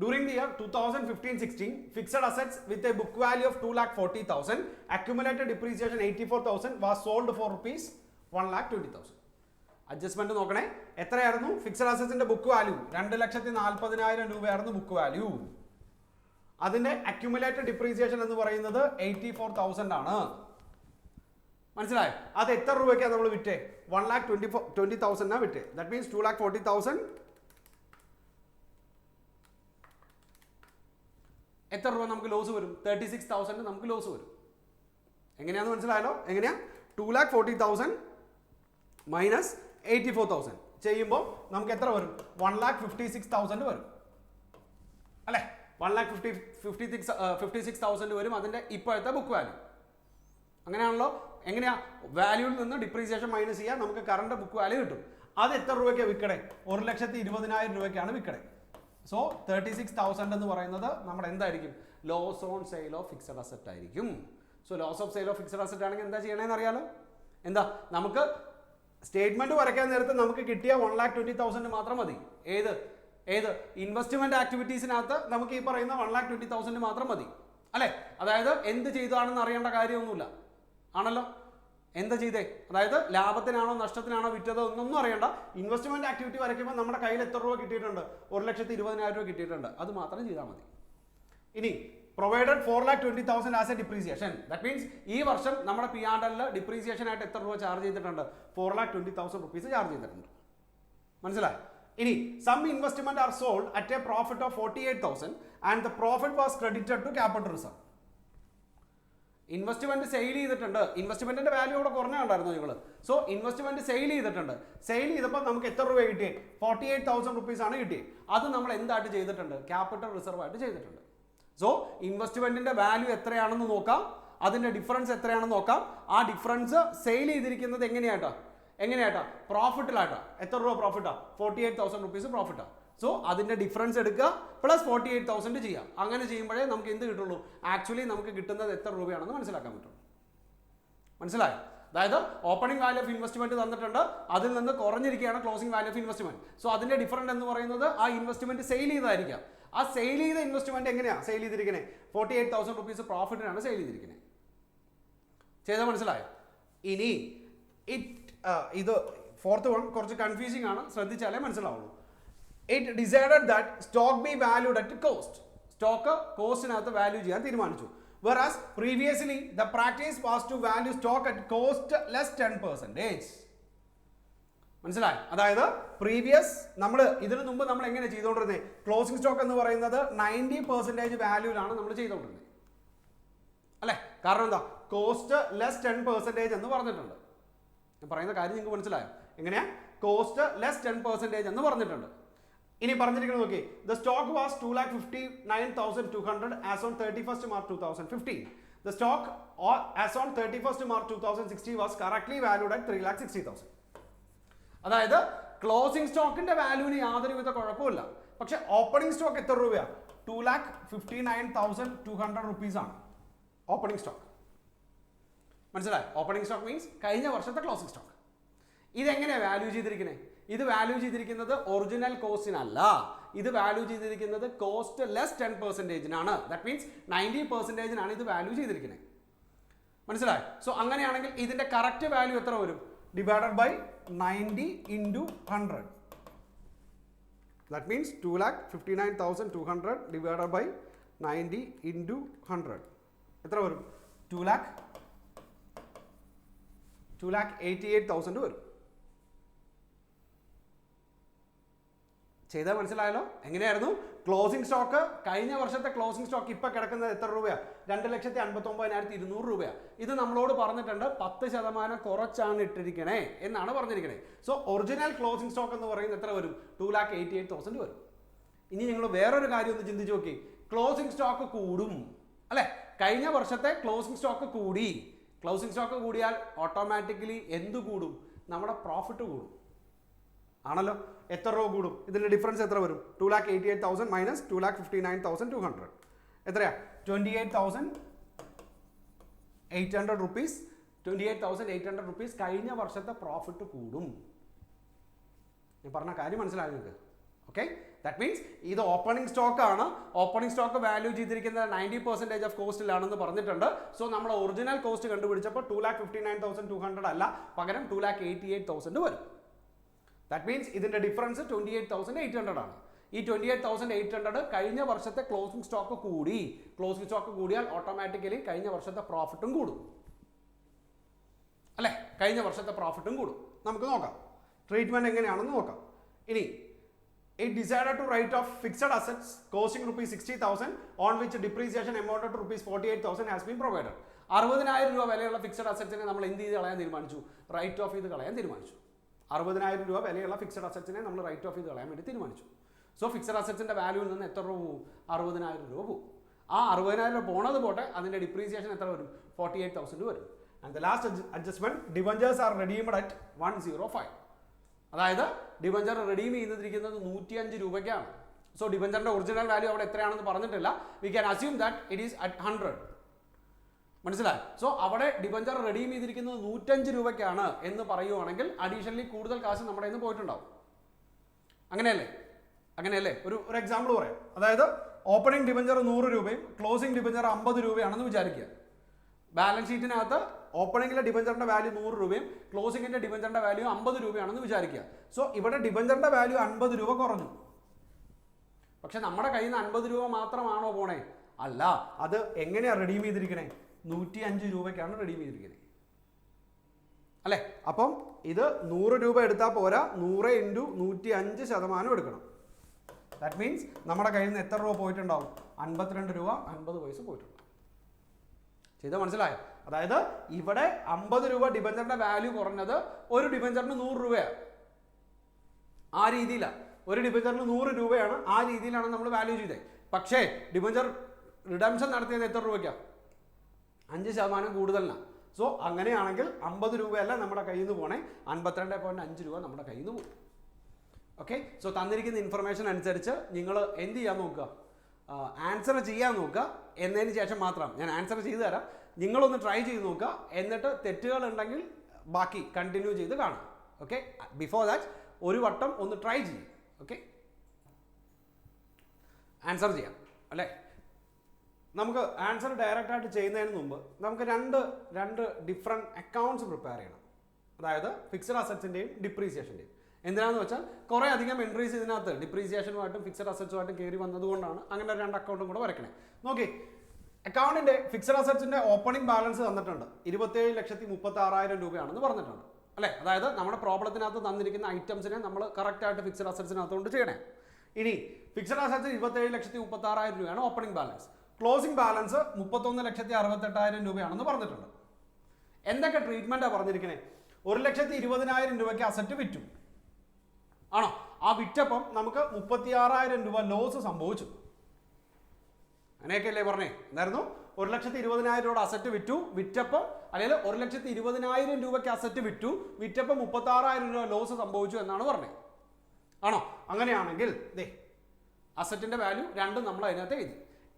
During the year 2015-16, fixed assets with a book value of 2,40,000, accumulated depreciation 84,000 was sold for rupees 1,20,000. Adjustment നോക്കണേ, എത്രയായിരുന്നു ഫിക്സഡ് അസറ്റ്സിന്റെ ബുക്ക് വാല്യൂ, 2,40,000 രൂപയായിരുന്നു ബുക്ക് വാല്യൂ. അതിന്റെ അക്യുമുലേറ്റഡ് ഡിപ്രീസിയേഷൻ എന്ന് പറയുന്നത് 84,000 ആണ്. മനസ്സിലായോ? അത് എത്ര രൂപയ്ക്കാണ് നമ്മൾ വിറ്റേ, 1,20,000 വിറ്റേ. ദാറ്റ് മീൻസ് 2,40,000 എത്ര രൂപ നമുക്ക് ലോസ് വരും, 36,000 നമുക്ക് ലോസ് വരും. എങ്ങനെയാണെന്ന് മനസ്സിലായല്ലോ, എങ്ങനെയാ, 2,40,000 മൈനസ് 84,000 ചെയ്യുമ്പോൾ നമുക്ക് എത്ര വരും, 1,56,000 വരും അല്ലെ. 1,56,000 വരും അതിന്റെ ഇപ്പോഴത്തെ ബുക്ക് വാല്യൂ. അങ്ങനെയാണല്ലോ. എങ്ങനെയാ, വാല്യൂവിൽ നിന്ന് ഡിപ്രീസിയേഷൻ മൈനസ് ചെയ്യാൻ നമുക്ക് കറണ്ട് ബുക്ക് വാല്യൂ കിട്ടും. അത് എത്ര രൂപയ്ക്കാണ് വിൽക്കണേ, 1,20,000 രൂപയ്ക്കാണ് വിൽക്കണേ. സോ 36,000 എന്ന് പറയുന്നത് നമ്മുടെ എന്തായിരിക്കും, loss on sale of fixed asset ആയിരിക്കും. So loss of sale of fixed asset ആണെങ്കിൽ എന്താ ചെയ്യണമെന്ന് അറിയാലോ, എന്താ, നമുക്ക് സ്റ്റേറ്റ്മെന്റ് വരയ്ക്കാൻ നേരത്തെ നമുക്ക് കിട്ടിയ 1,20,000 മാത്രം മതി. ഏത് ഇൻവെസ്റ്റ്മെന്റ് ആക്ടിവിറ്റീസിനകത്ത് നമുക്ക് ഈ പറയുന്ന 1,20,000 മാത്രം മതി അല്ലെ. അതായത് എന്ത് ചെയ്താണെന്ന് അറിയേണ്ട കാര്യമൊന്നുമില്ല ആണല്ലോ. എന്താ ചെയ്തേ, അതായത് ലാഭത്തിനാണോ നഷ്ടത്തിനാണോ വിറ്റതോ ഒന്നും അറിയണ്ട. ഇൻവെസ്റ്റ്മെന്റ് ആക്ടിവിറ്റി വരയ്ക്കുമ്പോൾ നമ്മുടെ കയ്യിൽ എത്ര രൂപ കിട്ടിയിട്ടുണ്ട്, 1,20,000 രൂപ കിട്ടിയിട്ടുണ്ട്, അത് മാത്രം ചെയ്താൽ മതി. ഇനി provided 4,20,000 as A depreciation. That means ഈ വർഷം നമ്മുടെ P&L ഡിപ്രീസിയേഷൻ ആയിട്ട് എത്ര രൂപ ചാർജ് ചെയ്തിട്ടുണ്ട്, 4,20,000 റുപ്പീസ് ചാർജ് ചെയ്തിട്ടുണ്ട്. മനസ്സിലായി? ഇനി some investment are sold at a profit of 48,000 and the profit was credited to capital reserve. Investment sale ചെയ്തിട്ടുണ്ട്, ഇൻവെസ്റ്റ്മെന്റിന്റെ വാല്യൂ അവിടെ കുറഞ്ഞുണ്ടായിരുന്നു നിങ്ങൾ. സോ ഇൻവെസ്റ്റ്മെന്റ് സെയിൽ ചെയ്തിട്ടുണ്ട്, സെയിൽ ചെയ്തപ്പോൾ നമുക്ക് എത്ര രൂപ കിട്ടിയേ, 48,000 റുപ്പീസ് ആണ് കിട്ടിയത്. അത് നമ്മൾ എന്തായിട്ട് ചെയ്തിട്ടുണ്ട്, ക്യാപിറ്റൽ റിസർവ് ആയിട്ട് ചെയ്തിട്ടുണ്ട്. സോ ഇൻവെസ്റ്റ്മെന്റിന്റെ വാല്യൂ എത്രയാണെന്ന് നോക്കാം, അതിന്റെ ഡിഫറൻസ് എത്രയാണെന്ന് നോക്കാം. ആ ഡിഫറൻസ് സെയിൽ ചെയ്തിരിക്കുന്നത് എങ്ങനെയാട്ടാ പ്രോഫിറ്റിലായിട്ടാ. എത്ര രൂപ പ്രോഫിറ്റാ, 48,000 റുപ്പീസ് പ്രോഫിറ്റാ. സോ അതിന്റെ ഡിഫറൻസ് എടുക്കുക പ്ലസ് 48,000 ചെയ്യുക. അങ്ങനെ ചെയ്യുമ്പോഴേ നമുക്ക് എന്ത് കിട്ടുള്ളൂ, ആക്ച്വലി നമുക്ക് കിട്ടുന്നത് എത്ര രൂപയാണെന്ന് മനസ്സിലാക്കാൻ പറ്റുള്ളൂ. മനസ്സിലായോ? അതായത് ഓപ്പണിംഗ് വാല്യൂ ഓഫ് ഇൻവെസ്റ്റ്മെന്റ് തന്നിട്ടുണ്ട്, അതിൽ നിന്ന് കുറഞ്ഞിരിക്കുകയാണ് closing value of investment. So അതിന്റെ ഡിഫറൻസ് എന്ന് പറയുന്നത് ആ ഇൻവെസ്റ്റ്മെന്റ് സെയിൽ ചെയ്തായിരിക്കാം. ആ സെയിൽ ചെയ്ത ഇൻവെസ്റ്റ്മെന്റ് എങ്ങനെയാണ് സെയിൽ ചെയ്തിരിക്കുന്നത്, 48,000 റുപ്പീസ് പ്രോഫിറ്റിനാണ് സെയിൽ ചെയ്തിരിക്കുന്നത്. ചെയ്താൽ മനസ്സിലായോ? ഇനി ഇത് ഫോർത്ത് വൺ കുറച്ച് കൺഫ്യൂസിംഗ് ആണ്, ശ്രദ്ധിച്ചാലേ മനസ്സിലാവുള്ളൂ. It decided that stock be valued at cost. Stock കോസ്റ്റിനകത്ത് വാല്യൂ ചെയ്യാൻ തീരുമാനിച്ചു. Whereas previously the practice was to value stock at cost less 10%. മനസ്സിലായി? അതായത് പ്രീവിയസ് നമ്മൾ ഇതിനു മുമ്പ് നമ്മൾ എങ്ങനെ ചെയ്തുകൊണ്ടിരുന്നത്, ക്ലോസിംഗ് സ്റ്റോക്ക് എന്ന് പറയുന്നത് 90% വാല്യൂലാണ് നമ്മൾ ചെയ്തുകൊണ്ടിരുന്നത് അല്ലെ. കാരണം എന്താ, കോസ്റ്റ് ലെസ് 10% എന്ന് പറഞ്ഞിട്ടുണ്ട് ഞാൻ പറയുന്ന കാര്യം നിങ്ങൾക്ക് മനസ്സിലായോ? എങ്ങനെയാ? കോസ്റ്റ് ലെസ് 10% എന്ന് പറഞ്ഞിട്ടുണ്ട്. ഇനി പറഞ്ഞിരിക്കുന്നത് നോക്കി, the stock was 2,59,200 as on 31st March 2015. The stock as on 31st March 2016 was correctly valued at 3,60,000. അതായത് ക്ലോസിംഗ് സ്റ്റോക്കിന്റെ വാല്യൂവിന് യാതൊരുവിധ കുഴപ്പമില്ല. പക്ഷെ ഓപ്പണിംഗ് സ്റ്റോക്ക് എത്ര രൂപയാണ്? 2,59,200 rupees ആണ് ഓപ്പണിംഗ് സ്റ്റോക്ക്. മനസ്സിലായി? ഓപ്പണിംഗ് സ്റ്റോക്ക് മീൻസ് കഴിഞ്ഞ വർഷത്തെ ക്ലോസിംഗ് സ്റ്റോക്ക്. ഇതെങ്ങനെയാണ് വാല്യൂ ചെയ്തിരിക്കുന്നത്? ഇത് വാല്യൂ ചെയ്തിരിക്കുന്നത് ഒറിജിനൽ കോസ്റ്റിനല്ല, ഇത് വാല്യൂ ചെയ്തിരിക്കുന്നത് കോസ്റ്റ് ലെസ് 10%-നാണ്. ദാറ്റ് മീൻസ് 90%-നാണ് ഇത് വാല്യൂ ചെയ്തിരിക്കുന്നത്. മനസ്സിലായി? സോ അങ്ങനെയാണെങ്കിൽ ഇതിന്റെ കറക്റ്റ് വാല്യൂ എത്ര വരും? Divided by 90 into 100. That means 2,59,200 divided by 90 into 100 എത്ര വരും? 2,88,000 വരും. ചെയ്താൽ മനസ്സിലായല്ലോ? എങ്ങനെയായിരുന്നു ക്ലോസിംഗ് സ്റ്റോക്ക്? കഴിഞ്ഞ വർഷത്തെ ക്ലോസിംഗ് സ്റ്റോക്ക് ഇപ്പൊ കിടക്കുന്നത് എത്ര രൂപയാണ്? 2,59,200 രൂപയാണ്. ഇത് നമ്മളോട് പറഞ്ഞിട്ടുണ്ട് 10% കുറച്ചാണ് ഇട്ടിരിക്കണേ എന്നാണ് പറഞ്ഞിരിക്കണേ. സോ ഒറിജിനൽ ക്ലോസിംഗ് സ്റ്റോക്ക് എന്ന് പറയുന്നത് എത്ര വരും? 2,88,000 വരും. ഇനി നിങ്ങൾ വേറൊരു കാര്യം ഒന്ന് ചിന്തിച്ച് നോക്കി. ക്ലോസിംഗ് സ്റ്റോക്ക് കൂടും അല്ലെ? കഴിഞ്ഞ വർഷത്തെ ക്ലോസിംഗ് സ്റ്റോക്ക് കൂടി. ക്ലോസിംഗ് സ്റ്റോക്ക് കൂടിയാൽ ഓട്ടോമാറ്റിക്കലി എന്ത് കൂടും? നമ്മുടെ പ്രോഫിറ്റ് കൂടും. ആണല്ലോ? എത്ര രൂപ കൂടും? ഇതിന്റെ ഡിഫറൻസ് എത്ര വരും? 2,88,000 മൈനസ് 2,59,200 എത്രയാ? 28,800 rupees. 28,800 rupees കഴിഞ്ഞ വർഷത്തെ പ്രോഫിറ്റ് കൂടും. ഞാൻ പറഞ്ഞ കാര്യം മനസ്സിലായി നിങ്ങൾക്ക്? ഓക്കെ, ദാറ്റ് മീൻസ് ഇത് ഓപ്പണിംഗ് സ്റ്റോക്ക് ആണ്. ഓപ്പണിംഗ് സ്റ്റോക്ക് വാല്യൂ ചെയ്തിരിക്കുന്നത് 90% ഓഫ് കോസ്റ്റിലാണെന്ന് പറഞ്ഞിട്ടുണ്ട്. സോ നമ്മൾ ഒറിജിനൽ കോസ്റ്റ് കണ്ടുപിടിച്ചപ്പോൾ 2,59,200 അല്ല, പകരം 2,88,000 വരും. ദാറ്റ് മീൻസ് ഇതിന്റെ ഡിഫറൻസ് 28,800 ആണ്. ഈ 28,800 കഴിഞ്ഞ വർഷത്തെ ക്ലോസിംഗ് സ്റ്റോക്ക് കൂടി. ക്ലോസിംഗ് സ്റ്റോക്ക് കൂടിയാൽ ഓട്ടോമാറ്റിക്കലി കഴിഞ്ഞ വർഷത്തെ പ്രോഫിറ്റും കൂടും അല്ലെ? കഴിഞ്ഞ വർഷത്തെ പ്രോഫിറ്റും കൂടും. നമുക്ക് നോക്കാം ട്രീറ്റ്മെന്റ് എങ്ങനെയാണെന്ന് നോക്കാം. ഇനി it decided to write off fixed assets costing ₹60,000 on which depreciation amounted to ₹48,000 has been provided. 60,000 രൂപ വിലയുള്ള ഫിക്സഡ് അസറ്റ്സിനെ നമ്മൾ എന്ത് ചെയ്ത് കളയാൻ തീരുമാനിച്ചു? റൈറ്റ് ഓഫ് ചെയ്ത് കളയാൻ തീരുമാനിച്ചു. 60,000 രൂപ വിലയുള്ള ഫിക്സഡ് അസറ്റ്സിനെ നമ്മൾ റൈറ്റ് ഓഫ് ചെയ്ത് കളയാൻ വേണ്ടി തീരുമാനിച്ചു. സോ ഫിക്സഡ് അസറ്റ്സിന്റെ വാല്യൂവിൽ നിന്ന് എത്ര രൂപ പോകും? 60,000 രൂപ പോകും. ആ 60,000 രൂപ പോണത് പോട്ടെ, അതിന്റെ ഡിപ്രീസിയേഷൻ എത്ര വരും? 48,000 വരും. And the last adjustment, debentures R redeemed at 105. അതായത് ഡിബഞ്ചർ റെഡീം ചെയ്തിരിക്കുന്നത് 105 രൂപയ്ക്കാണ്. സോ ഡിബഞ്ചറിന്റെ ഒറിജിനൽ വാല്യൂ അവിടെ എത്രയാണെന്ന് പറഞ്ഞിട്ടില്ല. We can assume that it is at 100. മനസ്സിലായി? സോ അവിടെ ഡിബഞ്ചർ റെഡീം ചെയ്തിരിക്കുന്നത് 105 രൂപയ്ക്കാണ് എന്ന് പറയുവാണെങ്കിൽ അഡീഷണലി കൂടുതൽ കാശ് നമ്മുടെ നിന്ന് പോയിട്ടുണ്ടാവും. അങ്ങനെയല്ലേ? അങ്ങനെയല്ലേ? ഒരു എക്സാമ്പിൾ പറയാം. അതായത് ഓപ്പണിംഗ് ഡിബഞ്ചർ 100 രൂപയും ക്ലോസിംഗ് ഡിബഞ്ചർ 50 രൂപയാണെന്ന് വിചാരിക്കുക. ബാലൻസ് ഷീറ്റിനകത്ത് ഓപ്പണിംഗിലെ ഡിബഞ്ചറിന്റെ വാല്യൂ 100 രൂപയും ക്ലോസിംഗിന്റെ ഡിബഞ്ചറിന്റെ വാല്യൂ 50 രൂപയാണെന്ന് വിചാരിക്കുക. സോ ഇവിടെ ഡിബഞ്ചറിന്റെ വാല്യൂ 50 രൂപ കുറഞ്ഞു. പക്ഷെ നമ്മുടെ കയ്യിൽ നിന്ന് 50 രൂപ മാത്രമാണോ പോണേ? അല്ല. അത് എങ്ങനെയാണ് റെഡീം ചെയ്തിരിക്കണേ? 105 രൂപയ്ക്കാണ് റെഡീം ചെയ്തിരിക്കുന്നത് അല്ലേ? അപ്പം ഇത് 100 രൂപ എടുത്താൽ പോരാ, 100 into 105% എടുക്കണം. ദാറ്റ് മീൻസ് നമ്മുടെ കയ്യിൽ നിന്ന് എത്ര രൂപ പോയിട്ടുണ്ടാവും? 52 രൂപ 50 പൈസ പോയിട്ടുണ്ട്. ചെയ്താൽ മനസ്സിലായോ? അതായത് ഇവിടെ 50 രൂപ ഡിബഞ്ചറിന്റെ വാല്യൂ കുറഞ്ഞത് ഒരു ഡിബഞ്ചറിന് 100 രൂപയാണ്. ആ രീതിയിലാണ്. ഒരു ഡിബഞ്ചറിന് 100 രൂപയാണ്. ആ രീതിയിലാണ് നമ്മൾ വാല്യൂ ചെയ്തത്. പക്ഷേ ഡിബഞ്ചർ റിഡംഷൻ നടത്തിയത് എത്ര രൂപയ്ക്കാണ്? 5% കൂടുതലാണ്. സോ അങ്ങനെയാണെങ്കിൽ 50 രൂപയല്ല നമ്മുടെ കയ്യിൽ നിന്ന് പോണേ, 52.5 രൂപ നമ്മുടെ കയ്യിൽ നിന്ന് പോകും. ഓക്കെ, സോ തന്നിരിക്കുന്ന ഇൻഫർമേഷൻ അനുസരിച്ച് നിങ്ങൾ എന്ത് ചെയ്യാൻ നോക്കുക? ആൻസർ ചെയ്യാൻ നോക്കുക. എന്നതിന് ശേഷം മാത്രം ഞാൻ ആൻസർ ചെയ്തു തരാം. നിങ്ങളൊന്ന് ട്രൈ ചെയ്ത് നോക്കുക. എന്നിട്ട് തെറ്റുകൾ ഉണ്ടെങ്കിൽ ബാക്കി കണ്ടിന്യൂ ചെയ്ത് കാണാം. ഓക്കെ, ബിഫോർ ദാറ്റ് ഒരു വട്ടം ഒന്ന് ട്രൈ ചെയ്യും. ഓക്കെ, ആൻസർ ചെയ്യാം അല്ലേ? നമുക്ക് ആൻസർ ഡയറക്റ്റ് ആയിട്ട് ചെയ്യുന്നതിന് മുമ്പ് നമുക്ക് രണ്ട് ഡിഫറെൻറ്റ് അക്കൗണ്ട്സ് പ്രിപ്പയർ ചെയ്യണം. അതായത് ഫിക്സഡ് അസറ്റ്സിൻ്റെയും ഡിപ്രീസിയേഷൻ്റെയും. എന്തിനാണെന്ന് വെച്ചാൽ കുറേ അധികം എൻട്രീസ് ഇതിനകത്ത് ഡിപ്രീസിയേഷനുമായിട്ടും ഫിക്സഡ് അസറ്റ്സുമായിട്ടും കയറി വന്നതുകൊണ്ടാണ് അങ്ങനെ 2 അക്കൗണ്ടും കൂടെ വരയ്ക്കണേ. നോക്കി, അക്കൗണ്ടിൻ്റെ ഫിക്സഡ് അസറ്റ്സിൻ്റെ ഓപ്പണിംഗ് ബാലൻസ് തന്നിട്ടുണ്ട് 27,36,000 രൂപയാണെന്ന് പറഞ്ഞിട്ടുണ്ട് അല്ലേ? അതായത് നമ്മുടെ പ്രോബ്ലത്തിനകത്ത് തന്നിരിക്കുന്ന ഐറ്റംസിനെ നമ്മൾ കറക്റ്റായിട്ട് ഫിക്സഡ് അസറ്റ്സിനകത്തുകൊണ്ട് ചെയ്യണേ. ഇനി ഫിക്സഡ് അസറ്റ്സ് 27,36,000 രൂപയാണ് ഓപ്പണിംഗ് ബാലൻസ്. ക്ലോസിംഗ് ബാലൻസ് 31,68,000 രൂപയാണെന്ന് പറഞ്ഞിട്ടുണ്ട്. എന്തൊക്കെ ട്രീറ്റ്മെൻറ്റാണ് പറഞ്ഞിരിക്കുന്നത്? 1,20,000 രൂപയ്ക്ക് അസറ്റ് വിറ്റു ആണോ? ആ വിറ്റപ്പം നമുക്ക് 36,000 രൂപ ലോസ് സംഭവിച്ചു. അങ്ങനെയൊക്കെയല്ലേ പറഞ്ഞേ? എന്തായിരുന്നു? 1,20,000 രൂപയുടെ അസറ്റ് വിറ്റപ്പം അല്ലെങ്കിൽ 1,20,000 രൂപയ്ക്ക് അസറ്റ് വിറ്റപ്പം 36,000 രൂപ ലോസ് സംഭവിച്ചു എന്നാണ് പറഞ്ഞത്. ആണോ? അങ്ങനെയാണെങ്കിൽ ദേ അസറ്റിന്റെ വാല്യൂ രണ്ടും നമ്മൾ അതിനകത്ത് എഴുതി.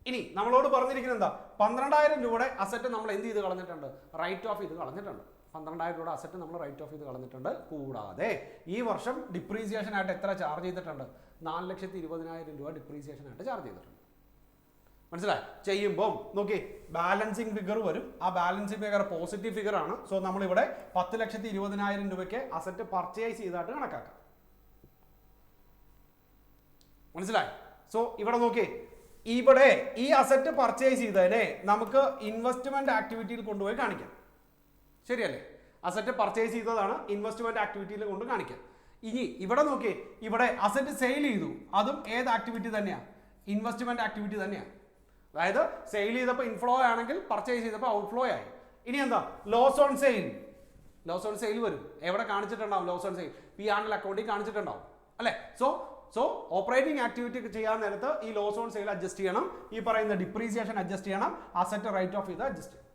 ഇനി നമ്മളോട് പറഞ്ഞിരിക്കുന്നത് എന്താ? 12,000 രൂപയുടെ അസറ്റ് നമ്മൾ എന്ത് ചെയ്ത് കളഞ്ഞിട്ടുണ്ട്? റൈറ്റ് ഓഫ് ചെയ്ത് കളഞ്ഞിട്ടുണ്ട്. 12,000 രൂപയുടെ അസറ്റ് നമ്മൾ റൈറ്റ് ഓഫ് ചെയ്ത് കളഞ്ഞിട്ടുണ്ട്. കൂടാതെ ഈ വർഷം ഡിപ്രീസിയേഷൻ ആയിട്ട് എത്ര ചാർജ് ചെയ്തിട്ടുണ്ട്? 4,20,000 രൂപ ഡിപ്രീസിയേഷൻ ആയിട്ട് ചാർജ് ചെയ്തിട്ടുണ്ട്. മനസ്സിലായി? ചെയ്യുമ്പോൾ നോക്കി ബാലൻസിങ് ഫിഗർ വരും. ആ ബാലൻസിങ് ഫിഗർ പോസിറ്റീവ് ഫിഗർ ആണ്. സോ നമ്മളിവിടെ 10,20,000 രൂപയ്ക്ക് അസറ്റ് പർച്ചേസ് ചെയ്തായിട്ട് കണക്കാക്കാം. മനസ്സിലായി? സോ ഇവിടെ നോക്കി, ഇവിടെ ഈ അസറ്റ് പർച്ചേസ് ചെയ്തതിനെ നമുക്ക് ഇൻവെസ്റ്റ്മെന്റ് ആക്ടിവിറ്റിയിൽ കൊണ്ടുപോയി കാണിക്കാം. ശരിയല്ലേ? അസറ്റ് പർച്ചേസ് ചെയ്തതാണ് ഇൻവെസ്റ്റ്മെന്റ് ആക്ടിവിറ്റിയിൽ കൊണ്ട് കാണിക്കാം. ഇനി ഇവിടെ നോക്കി, ഇവിടെ അസറ്റ് സെയിൽ ചെയ്തു. അതും ഏത് ആക്ടിവിറ്റി തന്നെയാണ്? ഇൻവെസ്റ്റ്മെന്റ് ആക്ടിവിറ്റി തന്നെയാണ്. അതായത് സെയിൽ ചെയ്തപ്പോൾ ഇൻഫ്ലോ ആണെങ്കിൽ പർച്ചേസ് ചെയ്തപ്പോൾ ഔട്ട്ഫ്ലോ ആയി. ഇനി എന്താ? Loss on sale. Loss on sale വരും. എവിടെ കാണിച്ചിട്ടുണ്ടാവും? ലോസ് ഓൺ സെയിൽ P&L അക്കൗണ്ടിൽ കാണിച്ചിട്ടുണ്ടാവും അല്ലേ? സോ ഓപ്പറേറ്റിംഗ് ആക്ടിവിറ്റി ചെയ്യാൻ നേരത്ത് ഈ ലോസ് ഓൺ സെയിൽ അഡ്ജസ്റ്റ് ചെയ്യണം, ഈ പറയുന്ന ഡിപ്രീസിയേഷൻ അഡ്ജസ്റ്റ് ചെയ്യണം, അസറ്റ് റൈറ്റ് ഓഫ് ചെയ്ത് അഡ്ജസ്റ്റ് ചെയ്യണം.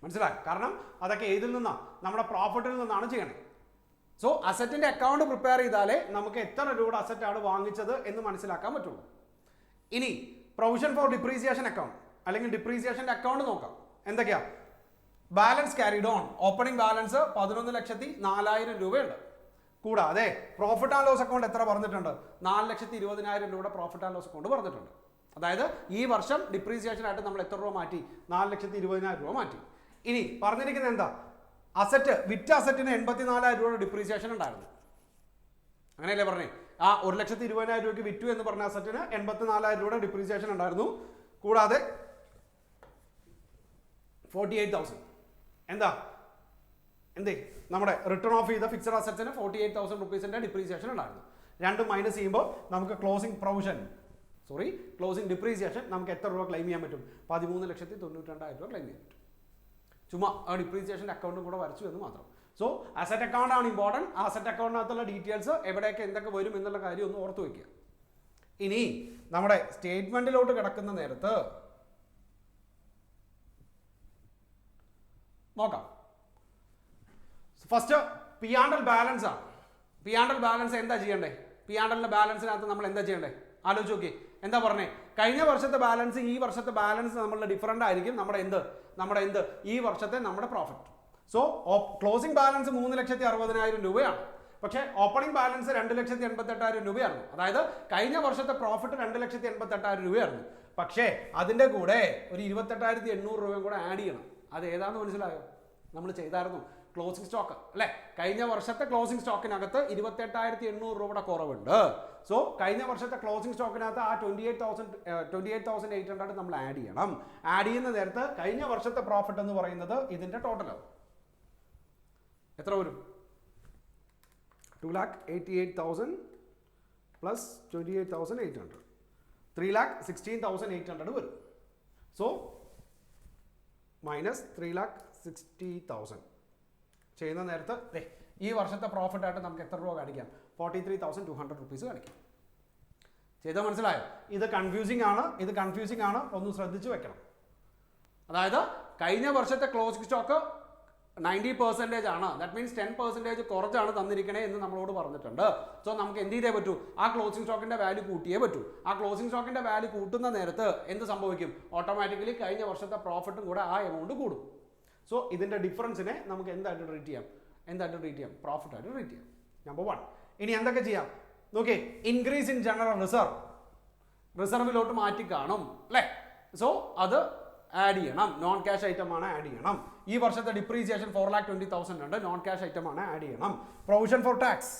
മനസ്സിലായി? കാരണം അതൊക്കെ ഏതിൽ നിന്നാണ്? നമ്മുടെ പ്രോഫിറ്റിൽ നിന്നാണ് ചെയ്യണേ. സോ അസറ്റിന്റെ അക്കൗണ്ട് പ്രിപ്പയർ ചെയ്താലേ നമുക്ക് എത്ര രൂപയുടെ അസറ്റ് ആണ് വാങ്ങിച്ചത് എന്ന് മനസ്സിലാക്കാൻ പറ്റുള്ളൂ. ഇനി പ്രൊവിഷൻ ഫോർ ഡിപ്രീസിയേഷൻ അക്കൗണ്ട് അല്ലെങ്കിൽ ഡിപ്രീസിയേഷന്റെ അക്കൗണ്ട് നോക്കാം. എന്തൊക്കെയാ? Balance carried on. Opening balance 11,04,000 രൂപയുണ്ട്. കൂടാതെ പ്രോഫിറ്റ് ആൻഡ് ലോസ് അക്കൗണ്ട് എത്ര പറഞ്ഞിട്ടുണ്ട്? 4,20,000 രൂപയുടെ പ്രോഫിറ്റ് ആൻഡ് ലോസ് അക്കൗണ്ട് പറഞ്ഞിട്ടുണ്ട്. അതായത് ഈ വർഷം ഡിപ്രീസിയേഷൻ ആയിട്ട് നമ്മൾ എത്ര രൂപ മാറ്റി? 4,20,000 രൂപ മാറ്റി. ഇനി പറഞ്ഞിരിക്കുന്നത് എന്താ? അസറ്റ് വിറ്റ അസറ്റിന് 84,000 രൂപയുടെ ഡിപ്രീസിയേഷൻ ഉണ്ടായിരുന്നു. അങ്ങനെയല്ലേ പറഞ്ഞേ? ആ 1,20,000 രൂപയ്ക്ക് വിറ്റു എന്ന് പറഞ്ഞ അസറ്റിന് 84,000 രൂപയുടെ ഡിപ്രീസിയേഷൻ ഉണ്ടായിരുന്നു. കൂടാതെ 48,000 എന്താ? എന്തേ? നമ്മുടെ റിട്ടേൺ ഓഫ് ചെയ്ത ഫിക്സഡ് അസറ്റ്സിന് 48,000 റുപ്പീസിന്റെ ഡിപ്രീസിയേഷൻ ഉണ്ടായിരുന്നു. രണ്ടും മൈനസ് ചെയ്യുമ്പോൾ നമുക്ക് ക്ലോസിംഗ് ഡിപ്രീസിയേഷൻ നമുക്ക് എത്ര രൂപ ക്ലെയിം ചെയ്യാൻ പറ്റും? 13,92,000 രൂപ ക്ലെയിം ചെയ്യാൻ പറ്റും. ചുമ്മാ ആ ഡിപ്രീസിയേഷൻ അക്കൗണ്ടും കൂടെ വരച്ചു എന്ന് മാത്രം. സോ അസറ്റ് അക്കൗണ്ട് ആണ് ഇമ്പോർട്ടൻറ്റ്. ആ അസറ്റ് അക്കൗണ്ടിനകത്തുള്ള ഡീറ്റെയിൽസ് എവിടെയൊക്കെ എന്തൊക്കെ വരും എന്നുള്ള കാര്യം ഒന്ന് ഓർത്ത് വയ്ക്കുക. ഇനി നമ്മുടെ സ്റ്റേറ്റ്മെന്റിലോട്ട് കിടക്കുന്ന നേരത്ത് നോക്കാം. ഫസ്റ്റ് P&L ബാലൻസ് ആണ്. P&L ബാലൻസ് എന്താ ചെയ്യണ്ടേ? P&L ബാലൻസിനകത്ത് നമ്മൾ എന്താ ചെയ്യണ്ടേ? ആലോചിച്ച് നോക്കി. എന്താ പറഞ്ഞേ? കഴിഞ്ഞ വർഷത്തെ ബാലൻസ് ഈ വർഷത്തെ ബാലൻസ് നമ്മളുടെ ഡിഫറൻ്റ് ആയിരിക്കും. നമ്മുടെ എന്ത് ഈ വർഷത്തെ നമ്മുടെ പ്രോഫിറ്റ്. സോ ക്ലോസിംഗ് ബാലൻസ് 3,60,000 രൂപയാണ്. പക്ഷേ ഓപ്പണിംഗ് ബാലൻസ് 2,88,000 രൂപയായിരുന്നു. അതായത് കഴിഞ്ഞ വർഷത്തെ പ്രോഫിറ്റ് 2,88,000 രൂപയായിരുന്നു. പക്ഷേ അതിൻ്റെ കൂടെ ഒരു 28,800 രൂപയും കൂടെ ആഡ് ചെയ്യണം. അത് ഏതാണെന്ന് മനസ്സിലായോ? നമ്മൾ ചെയ്തായിരുന്നു ക്ലോസിംഗ് സ്റ്റോക്ക് അല്ലേ? കഴിഞ്ഞ വർഷത്തെ ക്ലോസിംഗ് സ്റ്റോക്കിനകത്ത് 28,800 രൂപയുടെ കുറവുണ്ട്. സോ കഴിഞ്ഞ വർഷത്തെ ക്ലോസിംഗ് സ്റ്റോക്കിനകത്ത് ആ 28,800 നമ്മൾ ആഡ് ചെയ്യണം. ആഡ് ചെയ്യുന്ന നേരത്ത് കഴിഞ്ഞ വർഷത്തെ പ്രോഫിറ്റ് എന്ന് പറയുന്നത് ഇതിന്റെ ടോട്ടലാണ്. എത്ര വരും? 2,88,000 പ്ലസ് 28,800 3,16,800 വരും. സോ മൈനസ് 3,60,000 ചെയ്യുന്ന നേരത്ത് ഈ വർഷത്തെ പ്രോഫിറ്റ് ആയിട്ട് നമുക്ക് എത്ര രൂപ കാണിക്കാം? 43,200 റുപ്പീസ് കാണിക്കാം. ചെയ്തോ? മനസ്സിലായോ? ഇത് കൺഫ്യൂസിംഗ് ആണ്. ഒന്ന് ശ്രദ്ധിച്ചു വെക്കണം. അതായത് കഴിഞ്ഞ വർഷത്തെ ക്ലോസിംഗ് സ്റ്റോക്ക് 90% ആണ്. ദാറ്റ് മീൻസ് 10% കുറച്ചാണ് തന്നിരിക്കണേ എന്ന് നമ്മളോട് പറഞ്ഞിട്ടുണ്ട്. സോ നമുക്ക് എന്ത് ചെയ്തേ പറ്റൂ? ആ ക്ലോസിംഗ് സ്റ്റോക്കിന്റെ വാല്യൂ കൂട്ടിയേ പറ്റൂ. ആ ക്ലോസിംഗ് സ്റ്റോക്കിന്റെ വാല്യൂ കൂട്ടുന്ന നേരത്ത് എന്ത് സംഭവിക്കും? ഓട്ടോമാറ്റിക്കലി കഴിഞ്ഞ വർഷത്തെ പ്രോഫിറ്റും കൂടെ ആ എമൗണ്ട് കൂടും. സോ ഇതിന്റെ ഡിഫറൻസിനെ നമുക്ക് എന്തായിട്ട് ട്രീറ്റ് ചെയ്യാം? പ്രോഫിറ്റ് ആയിട്ട് ട്രീറ്റ് ചെയ്യാം. നമ്പർ 1. ഇനി എന്തൊക്കെ ചെയ്യാം നോക്കി? ഇൻക്രീസ് ഇൻ ജനറൽ റിസർവിലോട്ട് മാറ്റി കാണും അല്ലേ? സോ അത് ആഡ് ചെയ്യണം. നോൺ ക്യാഷ് ഐറ്റം ആണ് ആഡ് ചെയ്യണം. ഈ വർഷത്തെ ഡിപ്രീസിയേഷൻ 4,20,000 ഉണ്ട്. നോൺ ക്യാഷ് ഐറ്റം ആണ് ആഡ് ചെയ്യണം. Provision for tax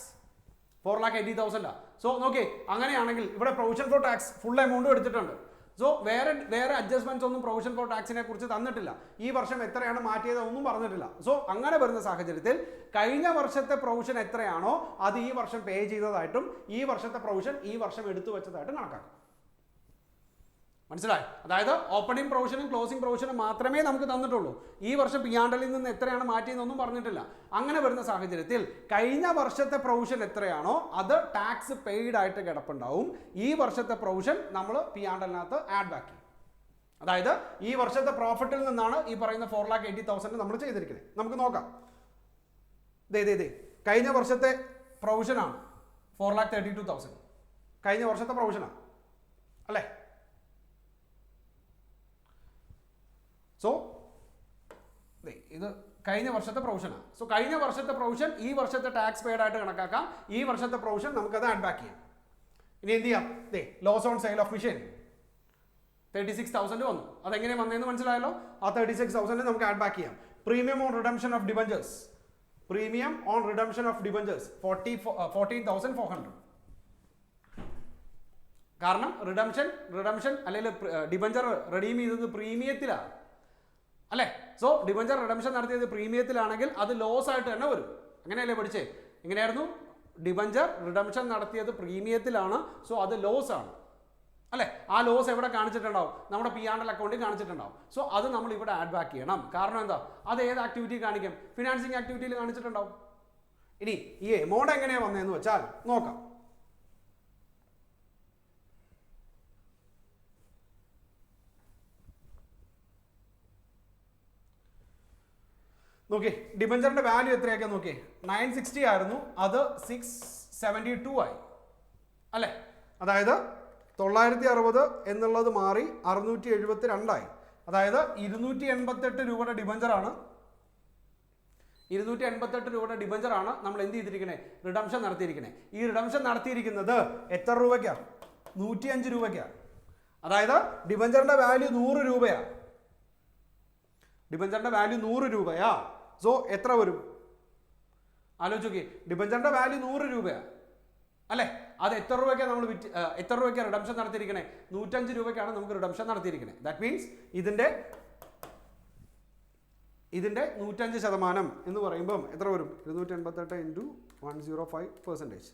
4,80,000. സോ നോക്കി, അങ്ങനെയാണെങ്കിൽ ഇവിടെ പ്രൊവിഷൻ ഫോർ ടാക്സ് ഫുൾ എമൗണ്ടും എടുത്തിട്ടുണ്ട്. സോ വേറെ അഡ്ജസ്റ്റ്മെന്റ്സ് ഒന്നും പ്രൊവിഷൻ ഫോർ ടാക്സിനെ കുറിച്ച് തന്നിട്ടില്ല. ഈ വർഷം എത്രയാണ് മാറ്റിയത് ഒന്നും പറഞ്ഞിട്ടില്ല. സോ അങ്ങനെ വരുന്ന സാഹചര്യത്തിൽ കഴിഞ്ഞ വർഷത്തെ പ്രൊവിഷൻ എത്രയാണോ അത് ഈ വർഷം പേ ചെയ്തതായിട്ടും ഈ വർഷത്തെ പ്രൊവിഷൻ ഈ വർഷം എടുത്തു വെച്ചതായിട്ടും കണക്കാക്കും. മനസ്സിലായി? അതായത് ഓപ്പണിംഗ് പ്രൊവിഷനും ക്ലോസിംഗ് പ്രൊവിഷനും മാത്രമേ നമുക്ക് തന്നിട്ടുള്ളൂ. ഈ വർഷം പിയാണ്ടലിൽ നിന്ന് എത്രയാണ് മാറ്റിയെന്നൊന്നും പറഞ്ഞിട്ടില്ല. അങ്ങനെ വരുന്ന സാഹചര്യത്തിൽ കഴിഞ്ഞ വർഷത്തെ പ്രൊവിഷൻ എത്രയാണോ അത് ടാക്സ് പെയ്ഡ് ആയിട്ട് കിടപ്പുണ്ടാവും. ഈ വർഷത്തെ പ്രൊവിഷൻ നമ്മൾ പിയാണ്ടലിനകത്ത് ആഡ് ബാക്ക് ചെയ്യും. അതായത് ഈ വർഷത്തെ പ്രോഫിറ്റിൽ നിന്നാണ് ഈ പറയുന്ന 4,80,000 നമ്മൾ ചെയ്തിരിക്കുന്നത്. നമുക്ക് നോക്കാം. കഴിഞ്ഞ വർഷത്തെ പ്രൊവിഷനാണ് 4,32,000. കഴിഞ്ഞ വർഷത്തെ പ്രൊവിഷനാണ് അല്ലേ? സോ ഇത് കഴിഞ്ഞ വർഷത്തെ പ്രൊവിഷനാണ്. സോ കഴിഞ്ഞ വർഷത്തെ പ്രൊവിഷൻ ഈ വർഷത്തെ ടാക്സ് പെയ്ഡ് ആയിട്ട് കണക്കാക്കാം. ഈ വർഷത്തെ പ്രൊവിഷൻ നമുക്കത് ആഡ് ബാക്ക് ചെയ്യാം. ഇനി എന്ത് ചെയ്യാം? Loss on sale of machine 36,000 വന്നു. അതെങ്ങനെ വന്നതെന്ന് മനസ്സിലായല്ലോ. ആ 36,000 നമുക്ക് ആഡ് ബാക്ക് ചെയ്യാം. Premium on redemption of debentures, premium on redemption of debentures 14,400. കാരണം റിഡംഷൻ അല്ലെങ്കിൽ ഡിബഞ്ചർ റെഡീം ചെയ്തത് പ്രീമിയത്തിലാണ് അല്ലേ? സോ ഡിബഞ്ചർ റിഡംഷൻ നടത്തിയത് പ്രീമിയത്തിലാണെങ്കിൽ അത് ലോസ് ആയിട്ട് തന്നെ വരും. അങ്ങനെയല്ലേ പഠിച്ചേ? എങ്ങനെയായിരുന്നു? ഡിബഞ്ചർ റിഡംഷൻ നടത്തിയത് പ്രീമിയത്തിലാണ്. സോ അത് ലോസ് ആണ് അല്ലേ? ആ ലോസ് എവിടെ കാണിച്ചിട്ടുണ്ടാവും? നമ്മുടെ പിയാണ്ടൽ അക്കൗണ്ടിൽ കാണിച്ചിട്ടുണ്ടാവും. സോ അത് നമ്മൾ ഇവിടെ ആഡ് ബാക്ക് ചെയ്യണം. കാരണം എന്താ? അത് ഏത് ആക്ടിവിറ്റി കാണിക്കും? ഫിനാൻസിങ് ആക്ടിവിറ്റിയിൽ കാണിച്ചിട്ടുണ്ടാവും. ഇനി ഈ എമൗണ്ട് എങ്ങനെയാണ് വന്നതെന്ന് വെച്ചാൽ നോക്കാം. നോക്കി, ഡിബഞ്ചറിന്റെ വാല്യൂ എത്രയൊക്കെ നോക്കി. 960 ആയിരുന്നു, അത് 672 ആയി അല്ലേ? അതായത് 960 എന്നുള്ളത് മാറി 672 ആയി. അതായത് 288 രൂപയുടെ ഡിബഞ്ചറാണ്. 288 രൂപയുടെ ഡിബഞ്ചറാണ് നമ്മൾ എന്ത് ചെയ്തിരിക്കണേ? റിഡംഷൻ നടത്തിയിരിക്കണേ. ഈ റിഡംഷൻ നടത്തിയിരിക്കുന്നത് എത്ര രൂപയ്ക്കാണ്? 105 രൂപയ്ക്കാണ്. അതായത് ഡിബഞ്ചറിന്റെ വാല്യൂ 100 രൂപയാണ്. ഡിബഞ്ചറിന്റെ വാല്യൂ 100 രൂപയാ. സോ എത്ര വരും? ആലോചിക്കേ. ഡിബഞ്ചറിന്റെ വാല്യൂ 100 രൂപയാണ് അല്ലേ? അത് എത്ര രൂപയ്ക്കാണ് നമ്മൾ എത്ര രൂപയ്ക്കാണ് റിഡംഷൻ നടത്തിയിരിക്കണേ? 105 രൂപയ്ക്കാണ് നമുക്ക് റിഡംഷൻ നടത്തിയിരിക്കണേ. ദാറ്റ് മീൻസ് ഇതിന്റെ 105% എന്ന് പറയുമ്പം എത്ര വരും? 288 ഇൻറ്റു 105%.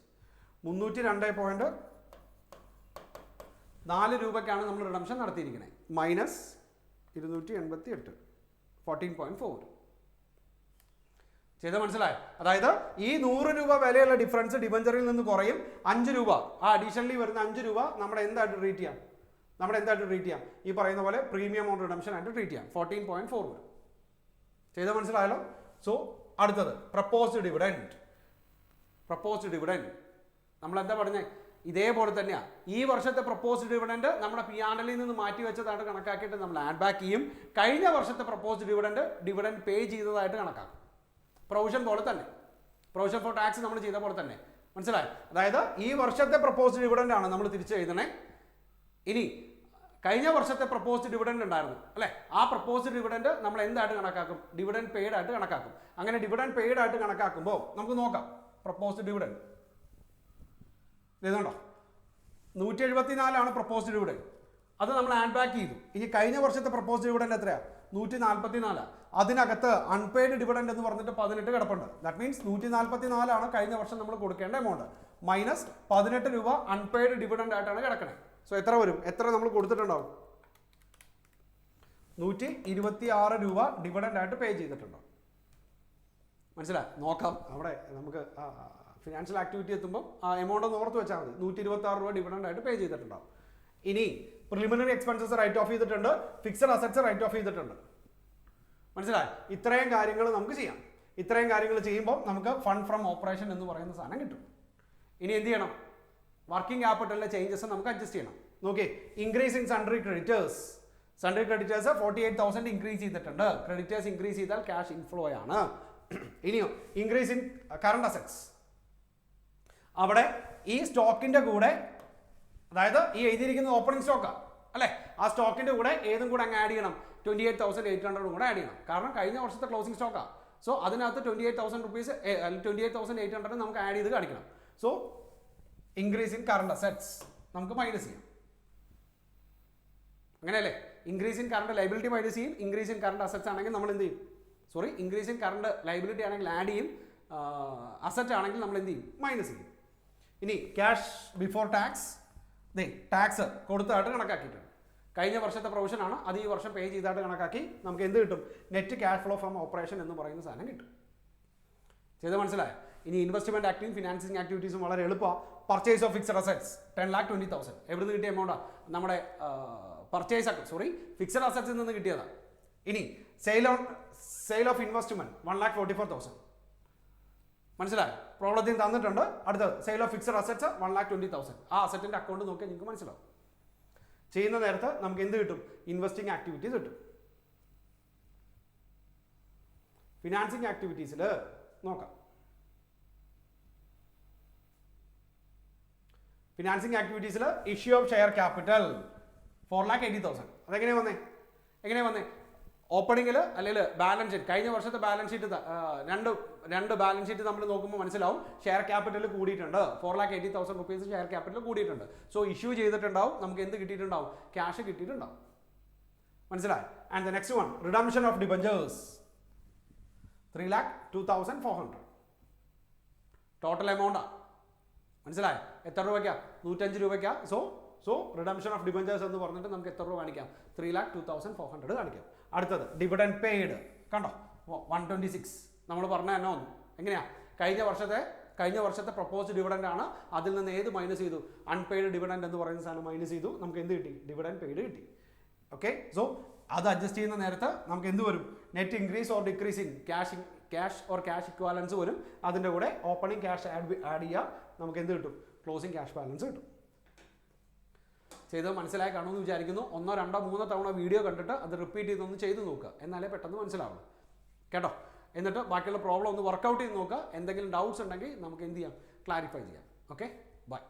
302.4 രൂപയ്ക്കാണ് നമ്മൾ റിഡംഷൻ നടത്തിയിരിക്കണേ. മൈനസ് 288 14.4 ചെയ്ത് മനസ്സിലായി? അതായത് ഈ 100 രൂപ വിലയുള്ള ഡിഫറൻസ് ഡിബഞ്ചറിൽ നിന്ന് കുറയും. 5 രൂപ ആ അഡീഷണലി വരുന്ന 5 രൂപ നമ്മുടെ എന്തായിട്ട് ട്രീറ്റ് ചെയ്യാം? ഈ പറയുന്ന പോലെ പ്രീമിയം ഓൺ റിഡംഷൻ ആയിട്ട് ട്രീറ്റ് ചെയ്യാം. 14.4 വരും. ചെയ്ത് മനസ്സിലായല്ലോ? സോ അടുത്തത് പ്രപ്പോസ്ഡ് ഡിവിഡൻഡ്. നമ്മൾ എന്താ പറഞ്ഞത്? ഇതേപോലെ തന്നെയാണ്. ഈ വർഷത്തെ പ്രപ്പോസ്ഡ് ഡിവിഡൻഡ് നമ്മുടെ പിയാണ്ടലിൽ നിന്ന് മാറ്റി വെച്ചതായിട്ട് കണക്കാക്കിയിട്ട് നമ്മൾ ആഡ് ബാക്ക് ചെയ്യും. കഴിഞ്ഞ വർഷത്തെ പ്രപ്പോസ്ഡ് ഡിവിഡൻഡ് പേ ചെയ്തതായിട്ട് കണക്കാക്കും. പ്രൊവിഷൻ പോലെ തന്നെ, പ്രൊവിഷൻ ഫോർ ടാക്സ് നമ്മൾ ചെയ്ത പോലെ തന്നെ. മനസ്സിലായി? അതായത് ഈ വർഷത്തെ പ്രപ്പോസ്ഡ് ഡിവിഡൻഡ് ആണ് നമ്മൾ തിരിച്ച് എഴുതണേ. ഇനി കഴിഞ്ഞ വർഷത്തെ പ്രപ്പോസ്ഡ് ഡിവിഡൻഡ് ഉണ്ടായിരുന്നു അല്ലേ? ആ പ്രപ്പോസ്ഡ് ഡിവിഡൻഡ് നമ്മൾ എന്തായിട്ട് കണക്കാക്കും? ഡിവിഡൻഡ് പെയ്ഡ് ആയിട്ട് കണക്കാക്കും. അങ്ങനെ ഡിവിഡൻഡ് പെയ്ഡ് ആയിട്ട് കണക്കാക്കുമ്പോൾ നമുക്ക് നോക്കാം. പ്രപ്പോസ്ഡ് ഡിവിഡൻഡ് ഇതുണ്ടോ? 174 പ്രപ്പോസ്ഡ് ഡിവിഡൻഡ്. അത് നമ്മൾ ആഡ് ബാക്ക് ചെയ്തു. ഇനി കഴിഞ്ഞ വർഷത്തെ പ്രപ്പോസ്ഡ് ഡിവിഡൻഡ് എത്രയാണ്? 144. അതിനകത്ത് അൺപെയ്ഡ് ഡിവിഡൻഡ് എന്ന് പറഞ്ഞിട്ട് 18 കിടപ്പുണ്ട്. ദാറ്റ് മീൻസ് 144 കഴിഞ്ഞ വർഷം നമ്മൾ കൊടുക്കേണ്ട എമൗണ്ട്. മൈനസ് 18 രൂപ അൺപെയ്ഡ് ഡിവിഡൻഡ് ആയിട്ടാണ് കിടക്കണേ. സോ എത്ര വരും? എത്ര നമ്മൾ കൊടുത്തിട്ടുണ്ടാവും? 126 രൂപ ഡിവിഡൻഡ് ആയിട്ട് പേ ചെയ്തിട്ടുണ്ടാവും. മനസ്സിലായി? നോക്കാം. അവിടെ നമുക്ക് ഫിനാൻഷ്യൽ ആക്ടിവിറ്റി എത്തുമ്പോൾ ആ എമൗണ്ട് ഒന്ന് ഓർത്ത് വെച്ചാൽ മതി. 126 രൂപ ഡിവിഡൻഡ് ആയിട്ട് പേ ചെയ്തിട്ടുണ്ടാവും. ഇനി പ്രിലിമിനറി എക്സ്പെൻസസ് റൈറ്റ് ഓഫ് ചെയ്തിട്ടുണ്ട്, ഫിക്സഡ് അസറ്റ്സ് റൈറ്റ് ഓഫ് ചെയ്തിട്ടുണ്ട്. മനസ്സിലായി? ഇത്രയും കാര്യങ്ങൾ നമുക്ക് ചെയ്യാം. ഇത്രയും കാര്യങ്ങൾ ചെയ്യുമ്പോൾ നമുക്ക് ഫണ്ട് ഫ്രം ഓപ്പറേഷൻ എന്ന് പറയുന്ന സാധനം കിട്ടും. ഇനി എന്ത് ചെയ്യണം? വർക്കിംഗ് ക്യാപിറ്റലിലെ ചേഞ്ചസ് നമുക്ക് അഡ്ജസ്റ്റ് ചെയ്യണം. നോക്കി, increase in sundry creditors 48,000 increase ചെയ്തിട്ടുണ്ട്. ക്രെഡിറ്റേഴ്സ് ഇൻക്രീസ് ചെയ്താൽ ക്യാഷ് ഇൻഫ്ലോ ആണ്. ഇനിയോ ഇൻക്രീസ് ഇൻ കറണ്ട് അസറ്റ്സ്. അവിടെ ഈ സ്റ്റോക്കിന്റെ കൂടെ, അതായത് ഈ എഴുതിയിരിക്കുന്ന ഓപ്പണിംഗ് സ്റ്റോക്കാണ് അല്ലേ? ആ സ്റ്റോക്കിന്റെ കൂടെ ഏതും കൂടെ അങ്ങ് ആഡ് ചെയ്യണം. 28,800 കൂടെ ആഡ് ചെയ്യണം. കാരണം കഴിഞ്ഞ വർഷത്തെ ക്ലോസിംഗ് സ്റ്റോക്കാണ്. സോ അതിനകത്ത് 28,000 rupees 28,800 നമുക്ക് ആഡ് ചെയ്ത് കാണിക്കണം. So increase in current assets നമുക്ക് മൈനസ് ചെയ്യാം. അങ്ങനെയല്ലേ? Increase in current liability minus ചെയ്യും. ഇൻക്രീസ് ഇൻ കറണ്ട് അസറ്റ്സ് ആണെങ്കിൽ നമ്മൾ എന്ത് ചെയ്യും? ഇൻക്രീസ് ഇൻ കറണ്ട് ലൈബിലിറ്റി ആണെങ്കിൽ ആഡ് ചെയ്യും. അസറ്റ് ആണെങ്കിൽ നമ്മൾ എന്ത് ചെയ്യും? മൈനസ് ചെയ്യും. ഇനി ക്യാഷ് ബിഫോർ ടാക്സ് ടാക്സ് കൊടുത്തതായിട്ട് കണക്കാക്കിയിട്ടുണ്ട്. കഴിഞ്ഞ വർഷത്തെ പ്രൊവിഷനാണ്, അത് ഈ വർഷം പേ ചെയ്തായിട്ട് കണക്കാക്കി നമുക്ക് എന്ത് കിട്ടും? Net cash flow from operation എന്ന് പറയുന്ന സാധനം കിട്ടും. ചെയ്ത് മനസ്സിലായോ? ഇനി ഇൻവെസ്റ്റ്മെന്റ് ആക്ടിവിറ്റി ഫിനാൻസിങ് ആക്ടിവിറ്റീസും വളരെ എളുപ്പമാണ്. പർച്ചേസ് ഓഫ് ഫിക്സഡ് അസറ്റ്സ് 10,20,000 എവിടെ നിന്ന് കിട്ടിയ എമൗണ്ടാണ്? നമ്മുടെ ഫിക്സഡ് അസറ്റ്സിൽ നിന്ന് കിട്ടിയതാണ്. ഇനി സെയിൽ ഓഫ് ഇൻവെസ്റ്റ്മെന്റ് 1,44,000. മനസ്സിലായോ? പ്രോബ്ലത്തിൽ തന്നിട്ടുണ്ട്. അടുത്തത് സെയിൽ ഓഫ് ഫിക്സഡ് അസറ്റ്സ് 1,20,000. ആ അസറ്റിന്റെ അക്കൗണ്ട് നോക്കിയാൽ നിങ്ങൾക്ക് മനസ്സിലാവും. ചെയ്യുന്ന നേരത്ത് നമുക്ക് എന്ത് കിട്ടും? ഇൻവെസ്റ്റിംഗ് ആക്ടിവിറ്റീസ് കിട്ടും. ഫിനാൻസിങ് ആക്ടിവിറ്റീസിൽ നോക്കാം. ഫിനാൻസിങ് ആക്ടിവിറ്റീസിൽ ഇഷ്യൂ ഓഫ് ഷെയർ ക്യാപിറ്റൽ 4,80,000. അതെങ്ങനെയാ വന്നേ? ഓപ്പണിങ്ങിൽ അല്ലെങ്കിൽ ബാലൻസ് ഷീറ്റ്, കഴിഞ്ഞ വർഷത്തെ ബാലൻസ് ഷീറ്റ് രണ്ട് ബാലൻസ് ഷീറ്റ് നമ്മൾ നോക്കുമ്പോൾ മനസ്സിലാവും ഷെയർ ക്യാപിറ്റൽ കൂടിയിട്ടുണ്ട്. 4,80,000 റുപ്പീസ് ഷെയർ ക്യാപിറ്റൽ കൂടിയിട്ടുണ്ട്. സോ ഇഷ്യൂ ചെയ്തിട്ടുണ്ടാവും, നമുക്ക് എന്ത് കിട്ടിയിട്ടുണ്ടാവും? ക്യാഷ് കിട്ടിയിട്ടുണ്ടാവും. മനസ്സിലായി? And the next one redemption of debentures 3,02,400. Total എമൗണ്ടാണ്. മനസ്സിലായി? എത്ര രൂപയ്ക്കാ? 105 രൂപയ്ക്കാ. സോ റിഡംഷൻ ഓഫ് ഡിബഞ്ചേഴ്സ് എന്ന് പറഞ്ഞിട്ട് നമുക്ക് എത്ര രൂപ കാണിക്കാം? 3,02,400 കാണിക്കാം. അടുത്തത് ഡിവിഡൻഡ് പെയ്ഡ് കണ്ടോ, 126. നമ്മൾ പറഞ്ഞ തന്നെ വന്നു. എങ്ങനെയാ? കഴിഞ്ഞ വർഷത്തെ പ്രപ്പോസ്ഡ് ഡിവിഡൻഡ് ആണ്. അതിൽ നിന്ന് ഏത് മൈനസ് ചെയ്തു? അൺപെയ്ഡ് ഡിവിഡൻഡ് എന്ന് പറയുന്ന സാധനം മൈനസ് ചെയ്തു. നമുക്ക് എന്ത് കിട്ടി? ഡിവിഡൻഡ് പെയ്ഡ് കിട്ടി. ഓക്കെ, സോ അത് അഡ്ജസ്റ്റ് ചെയ്യുന്ന നേരത്ത് നമുക്ക് എന്ത് വരും? Net increase or decrease in cash or cash equivalence വരും. അതിൻ്റെ കൂടെ ഓപ്പണിംഗ് ക്യാഷ് ആഡ് ചെയ്യുക. നമുക്ക് എന്ത് കിട്ടും? ക്ലോസിംഗ് ക്യാഷ് ബാലൻസ് കിട്ടും. ചെയ്ത് മനസ്സിലായി കാണുമെന്ന് വിചാരിക്കുന്നു. 1, 2, 3 തവണ വീഡിയോ കണ്ടിട്ട് അത് റിപ്പീറ്റ് ചെയ്തൊന്ന് ചെയ്ത് നോക്കുക. എന്നാലേ പെട്ടെന്ന് മനസ്സിലാവും കേട്ടോ. എന്നിട്ട് ബാക്കിയുള്ള പ്രോബ്ലം ഒന്ന് വർക്കൗട്ട് ചെയ്ത് നോക്കുക. എന്തെങ്കിലും ഡൗട്ട്സ് ഉണ്ടെങ്കിൽ നമുക്ക് എന്ത് ചെയ്യാം? ക്ലാരിഫൈ ചെയ്യാം. Okay, by.